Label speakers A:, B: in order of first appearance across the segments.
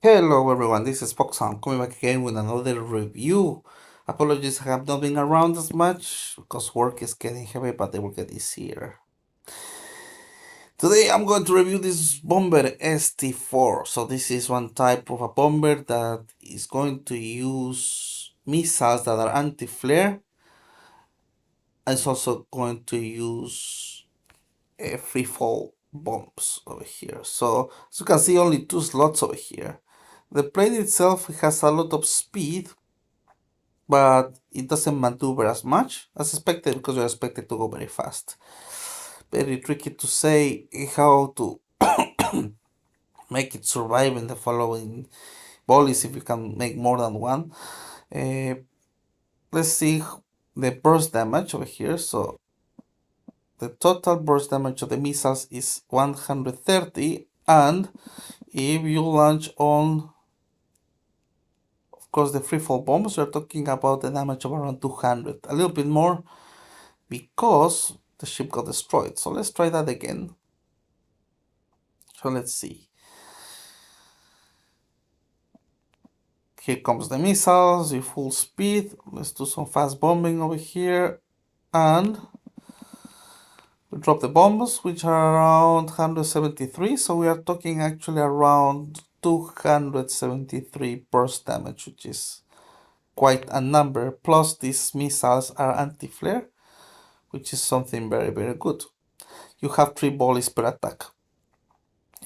A: Hello everyone, this is Foxhound coming back again with another review. Apologies, I have not been around as much because work is getting heavy, but they will get easier. Today I'm going to review this bomber S-T4. So this is one type of a bomber that is going to use missiles that are anti-flare. It's also going to use free fall bombs over here. So as you can see, only two slots over here. The plane itself has a lot of speed, but it doesn't maneuver as much as expected because you're expected to go very fast. Very tricky to say how to make it survive in the following volleys if you can make more than one. Uh, let's see the burst damage over here. So the total burst damage of the missiles is 130, and if you launch on, of course, the free fall bombs, you're talking about the damage of around 200, a little bit more because the ship got destroyed. So let's try that again. So let's see. Here comes the missiles with full speed. Let's do some fast bombing over here. And we drop the bombs, which are around 173. So we are talking actually around 273 burst damage, which is quite a number. Plus these missiles are anti-flare, which is something very, very good. You have 3 volleys per attack.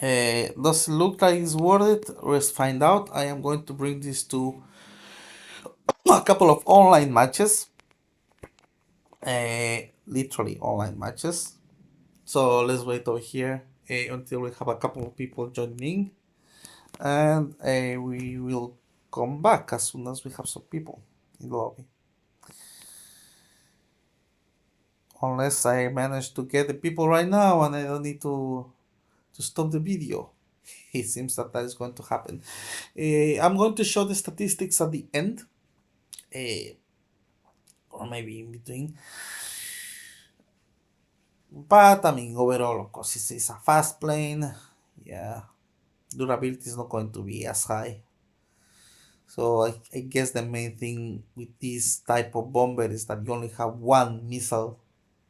A: Does it look like it's worth it? Let's find out. I am going to bring this to a couple of online matches. Literally online matches. So let's wait over here until we have a couple of people joining. And we will come back as soon as we have some people in the lobby. Unless I manage to get the people right now and I don't need to stop the video. It seems that is going to happen. I'm going to show the statistics at the end, or maybe in between. But I mean, overall, of course, it's a fast plane. Yeah, durability is not going to be as high. So I guess the main thing with this type of bomber is that you only have one missile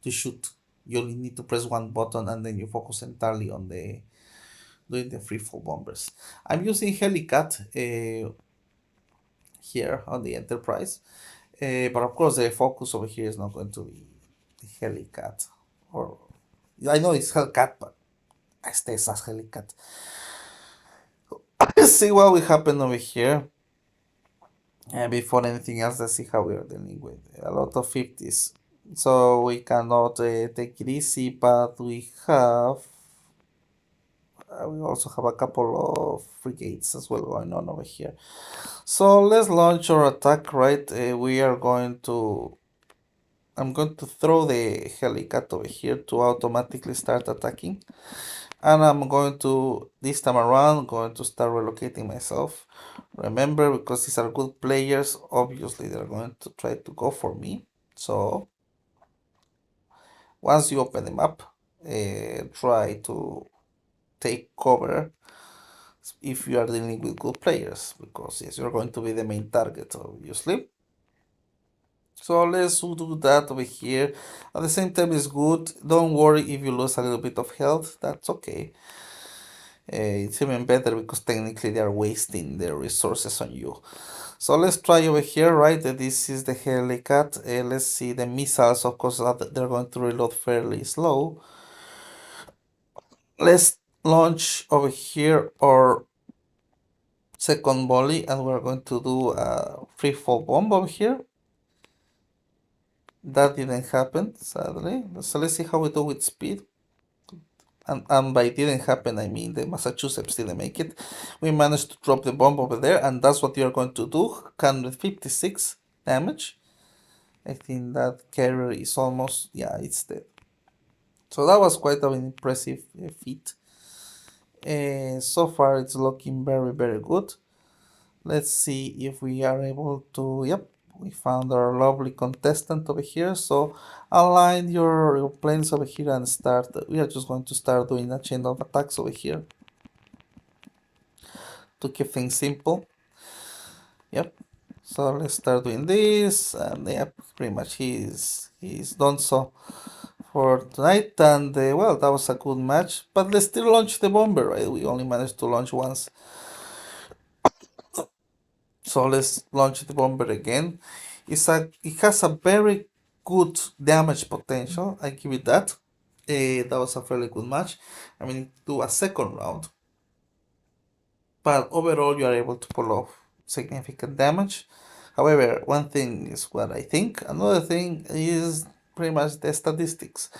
A: to shoot. You only need to press one button and then you focus entirely on doing the free fall bombers. I'm using Helicat here on the Enterprise, but of course the focus over here is not going to be the Helicat. Or I know it's Hellcat, but I stay as Helicat. Let's see what will happen over here. And before anything else, let's see how we are dealing with a lot of 50s. So we cannot take it easy, but we also have a couple of frigates as well going on over here. So let's launch our attack, right? I'm going to throw the Helicat over here to automatically start attacking. And I'm going to, this time around, going to start relocating myself. Remember, because these are good players, obviously they're going to try to go for me. So once you open them up, try to take cover if you are dealing with good players, because yes, you're going to be the main target, obviously. So let's do that over here. At the same time, it's good. Don't worry if you lose a little bit of health, that's okay. It's even better because technically they are wasting their resources on you. So let's try over here, right? This is the Helicat. Let's see the missiles, of course, they're going to reload fairly slow. Let's launch over here our second volley, and we're going to do a free fall bomb over here. That didn't happen, sadly. So let's see how we do with speed. And by didn't happen, I mean the Massachusetts didn't make it. We managed to drop the bomb over there, and that's what you're going to do. 156 damage. I think that carrier is almost, yeah, it's dead. So that was quite an impressive feat. So far it's looking very, very good. Let's see if we are able to, yep, we found our lovely contestant over here. So align your planes over here and start. We are just going to start doing a chain of attacks over here. to keep things simple. Yep. So let's start doing this, and yep, pretty much he's done so for tonight. And well, that was a good match. But let's still launch the bomber, right? We only managed to launch once, so let's launch the bomber again. It has a very good damage potential. I give it that. That was a fairly good match. I mean, do a second round, but overall you are able to pull off significant damage. However, one thing is what I think. Another thing is pretty much the statistics.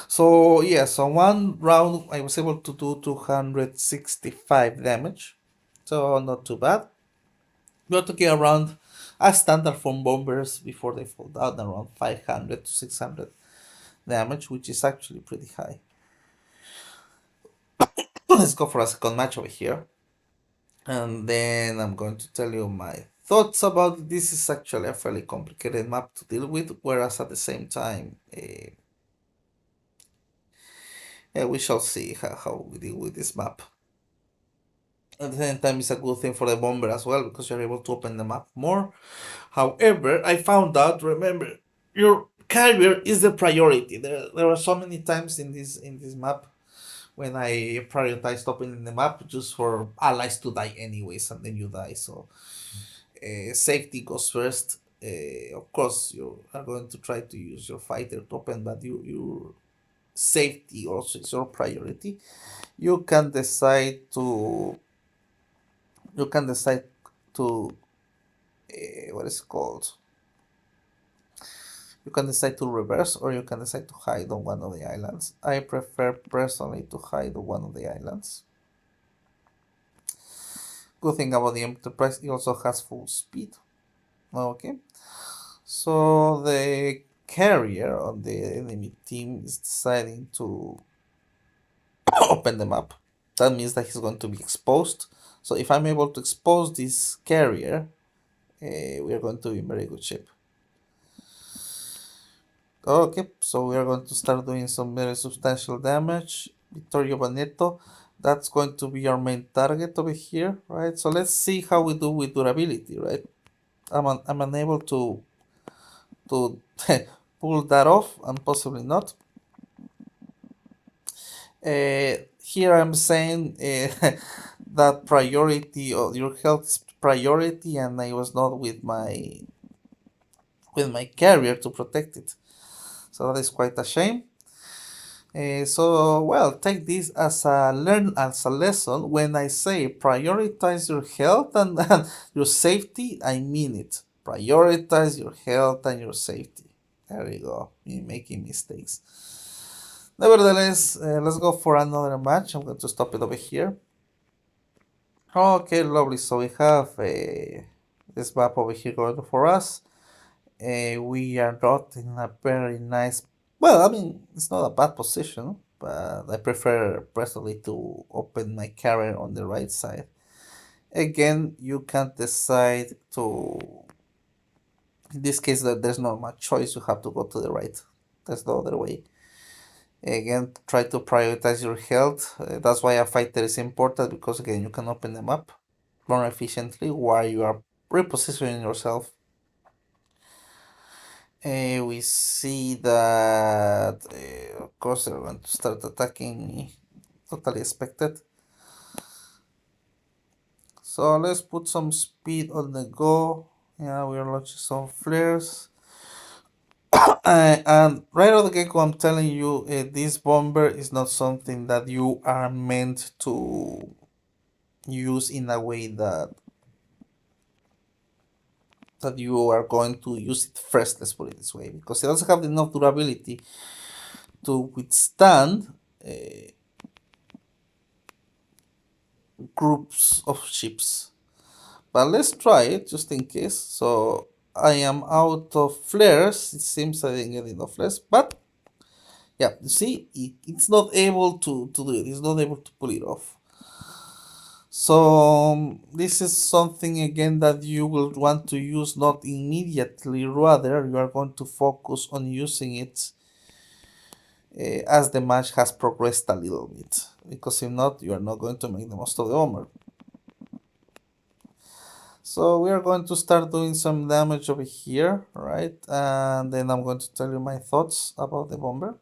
A: So yeah, so one round I was able to do 265 damage. So not too bad. We're talking around a standard from bombers before they fall down around 500 to 600 damage, which is actually pretty high. Let's go for a second match over here. And then I'm going to tell you my thoughts about it. This is actually a fairly complicated map to deal with, whereas at the same time, we shall see how we deal with this map. At the same time, it's a good thing for the bomber as well because you're able to open the map more. However, I found out, remember, your carrier is the priority. There are so many times in this map when I prioritized opening the map just for allies to die anyways, and then you die. So safety goes first. Of course, you are going to try to use your fighter to open, but your safety also is your priority. You can decide to you can decide to what is it called? You can decide to reverse, or you can decide to hide on one of the islands. I prefer personally to hide on one of the islands. Good thing about the Enterprise, it also has full speed. Okay. So the carrier on the enemy team is deciding to open the map. That means that he's going to be exposed. So if I'm able to expose this carrier, we are going to be in very good shape. Okay, so we are going to start doing some very substantial damage. Vittorio Veneto, that's going to be our main target over here, right? So let's see how we do with durability, right? I'm unable to pull that off, and possibly not. Here I'm saying that priority of your health is priority, and I was not with my carrier to protect it. So that is quite a shame. So well, take this as a lesson. When I say prioritize your health and your safety, I mean it. Prioritize your health and your safety. There you go. Me making mistakes. Nevertheless, let's go for another match. I'm going to stop it over here. Okay, lovely. So we have this map over here going for us. We are not in a very nice. Well, I mean, it's not a bad position, but I prefer personally to open my carrier on the right side. Again, you can decide to. In this case, that there's not much choice. You have to go to the right. That's the other way. Again, try to prioritize your health. That's why a fighter is important, because again, you can open them up more efficiently while you are repositioning yourself. We see that, of course, they're going to start attacking me. Totally expected. So let's put some speed on the go. Yeah, we are launching some flares. And right out of the get-go, I'm telling you, this bomber is not something that you are meant to use in a way that you are going to use it first, let's put it this way, because it doesn't have enough durability to withstand groups of ships. But let's try it just in case. So I am out of flares. It seems I didn't get enough flares, but yeah, you see, it's not able to do it. It's not able to pull it off. So this is something again that you will want to use not immediately. Rather, you are going to focus on using it as the match has progressed a little bit, because if not, you are not going to make the most of the bomber. So we are going to start doing some damage over here, right? And then I'm going to tell you my thoughts about the bomber.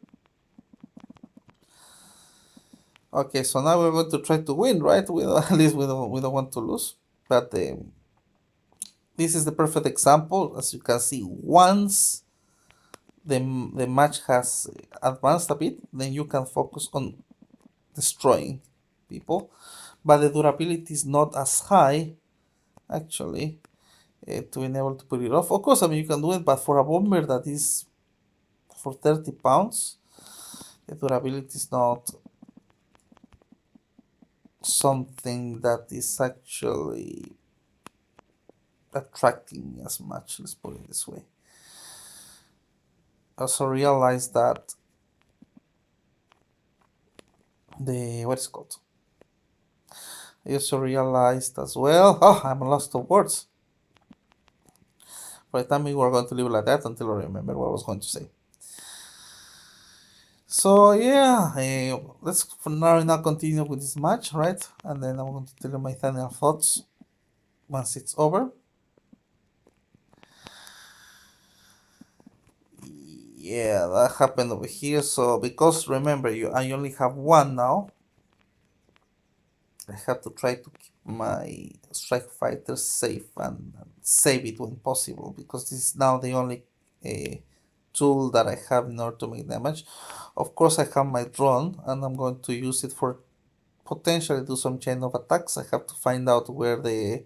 A: Okay, so now we're going to try to win, right? At least we don't want to lose. But this is the perfect example. As you can see, once the match has advanced a bit, then you can focus on destroying people. But the durability is not as high, actually, to be able to put it off. Of course, I mean, you can do it, but for a bomber that is for 30 pounds, the durability is not something that is actually attracting me as much, let's put it this way. I also realized that what is it called? I also realized as well, oh, I'm lost of words. For the time we were going to leave it like that until I remember what I was going to say. So yeah, let's for now continue with this match, right? And then I'm going to tell you my final thoughts once it's over. Yeah, that happened over here. So because remember, I only have one now. I have to try to keep my strike fighter safe and save it when possible because this is now the only tool that I have in order to make damage. Of course, I have my drone and I'm going to use it for potentially do some chain of attacks. I have to find out where the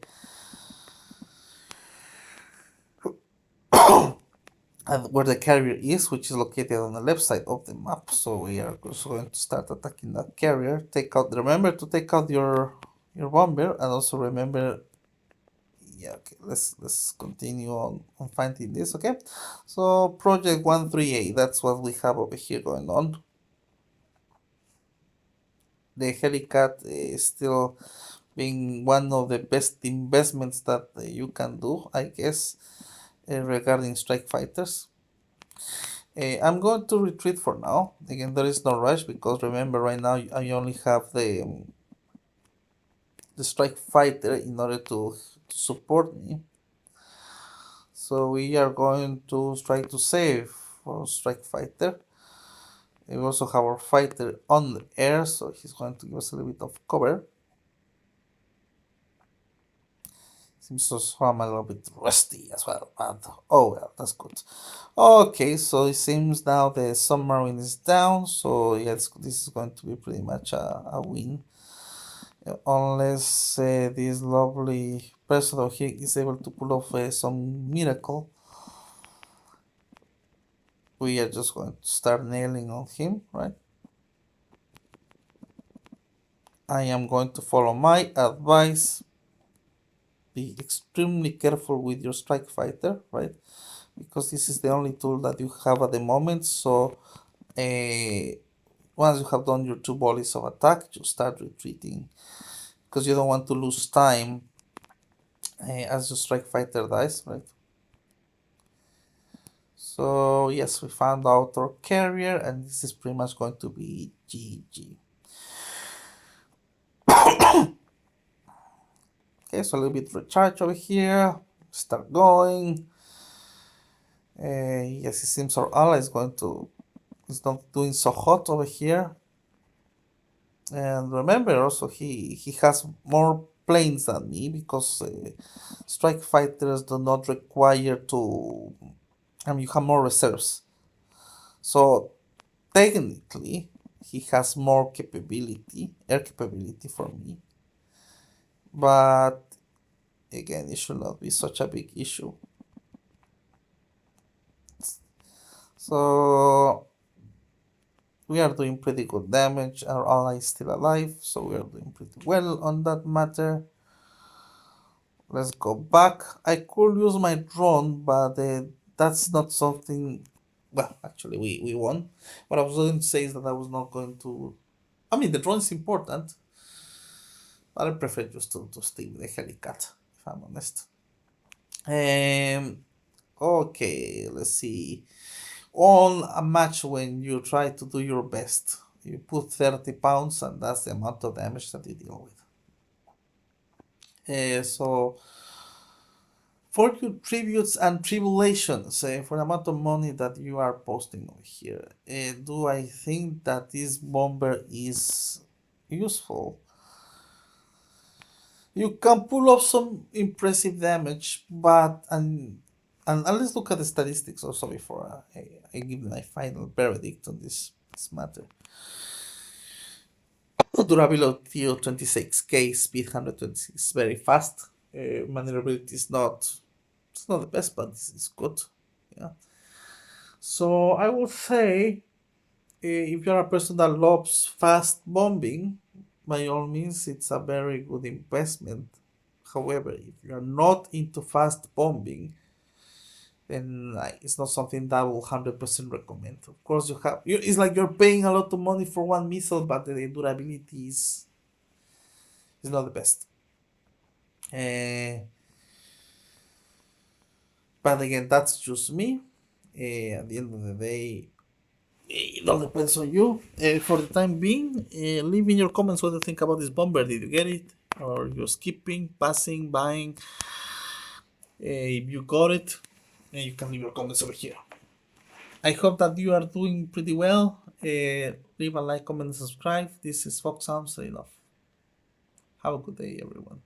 A: where the carrier is, which is located on the left side of the map. So we are also going to start attacking that carrier. Remember to take out your bomber, and also remember, yeah, okay, let's continue on finding this, okay? So project 138, that's what we have over here going on. The Helicat is still being one of the best investments that you can do, I guess, regarding strike fighters. I'm going to retreat for now. Again, there is no rush because remember, right now I only have the strike fighter in order to support me. So we are going to try to save our strike fighter. We also have our fighter on the air, so he's going to give us a little bit of cover. Seems also I'm a little bit rusty as well, but oh well, that's good. Okay, so it seems now the submarine is down, so yes, this is going to be pretty much a win. Unless this lovely person over here is able to pull off some miracle, we are just going to start nailing on him, right? I am going to follow my advice. Be extremely careful with your strike fighter, right? Because this is the only tool that you have at the moment. So once you have done your 2 volleys of attack, you start retreating because you don't want to lose time as your strike fighter dies, right? So yes, we found out our carrier, and this is pretty much going to be GG. Okay, so a little bit recharge over here. Start going. Yes, it seems our ally is not doing so hot over here. And remember also he has more planes than me because strike fighters do not require to. I mean, you have more reserves. So technically, he has more capability, air capability for me. But again, it should not be such a big issue. So we are doing pretty good damage. Our ally is still alive, so we are doing pretty well on that matter. Let's go back. I could use my drone, but that's not something. Well, actually, we won. What I was going to say is that I was not going to. I mean, the drone is important, but I prefer just to stick with the Helicat, if I'm honest. Okay, let's see. On a match when you try to do your best, you put 30 pounds, and that's the amount of damage that you deal with. So for your tributes and tribulations, for the amount of money that you are posting over here, do I think that this bomber is useful? You can pull off some impressive damage, but and let's look at the statistics also before I give my final verdict on this matter. Durability of 26k, speed 126, very fast. Maneuverability is not, it's not the best, but it's good. Yeah. So I would say, if you're a person that loves fast bombing, by all means, it's a very good investment. However, if you're not into fast bombing, then it's not something that I will 100% recommend. Of course, it's like you're paying a lot of money for one missile, but the durability is not the best. But again, that's just me. At the end of the day, it all depends on you. For the time being, leave in your comments what you think about this bomber. Did you get it? Or you're skipping, passing, buying? If you got it, you can leave your comments over here. I hope that you are doing pretty well. Leave a like, comment, and subscribe. This is Foxhound. Say love. Have a good day, everyone.